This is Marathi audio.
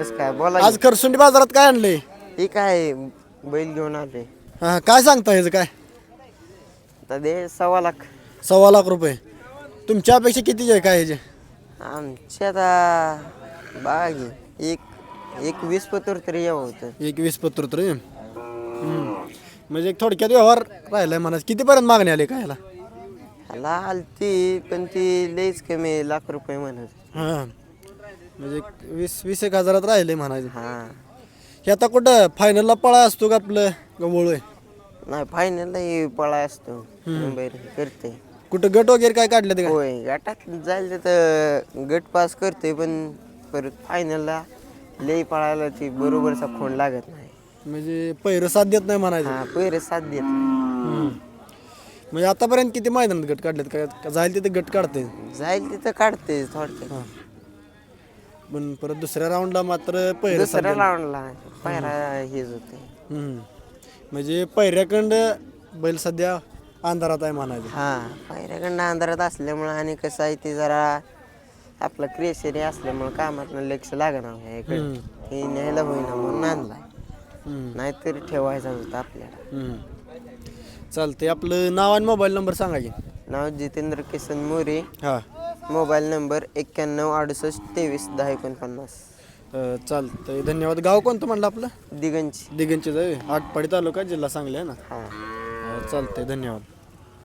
कसं काय बोला आज खरसुंडी बाजारात काय आणले? ही काय बैल घेऊन आले. हा काय सांगता ह्याचं काय? आता दे 1.25 लाख. 1.25 लाख रुपये. तुमच्या अपेक्षा कितीचे आहे काय ह्याचे? आमची आता बाग एक 20 पत्र तरी यावं होतं. 20 पत्र तरी म्हणजे एक थोडक्यात व्यवहार राहिलाय म्हणा. कितीपर्यंत मागणी आली काय ह्याला? ह्याला आलती पण ती लईच कमी ₹1,00,000 म्हणत. हां म्हणजे 20-21 हजारात राहिले म्हणायचे. हां हे आता कुठं फायनलला पळा असतो का आपलं गवळ आहे? नाही फायनलला पळा असतो. मुंबई करते. कुठं गट वगैरे काय काढले ते का? होय गटात जायला तर गट पास करते पण परत फायनलला लई पळायला ती बरोबरचा खोंड लागत नाही. म्हणजे पैर साथ देत नाही म्हणायचं. हां पहिरे साथ देत नाही. म्हणजे आतापर्यंत किती मैदानात गट काढलेत काय? जाईल तिथे गट काढते. जाईल तिथं काढते थोडक्यात. पण परत दुसऱ्या राऊंडला मात्र पैर साथ दुसऱ्या राऊंडला पायरा हेच होते. म्हणजे पैऱ्याकडं बैल सध्या अंधारात आहे म्हणायचं. हां पायऱ्याकडनं अंधारात असल्यामुळं आणि कसं आहे ते जरा आपलं क्रेशरी असल्यामुळं कामातनं लक्ष लागणार ह्याकडे हे न्यायला होईना म्हणून आणलाय. नाहीतर ठेवायचा होता आपल्याला. चालते. आपलं नाव आणि मोबाईल नंबर सांगा की. नाव जितेंद्र किसन मोरे. हां मोबाईल नंबर 9168231049. चालतंय. धन्यवाद. गाव कोणतं म्हणलं आपलं? दिगंची. दिगंची जाऊ आटपाडी तालुका जिल्हा सांगली आहे ना. हां चालतंय. धन्यवाद.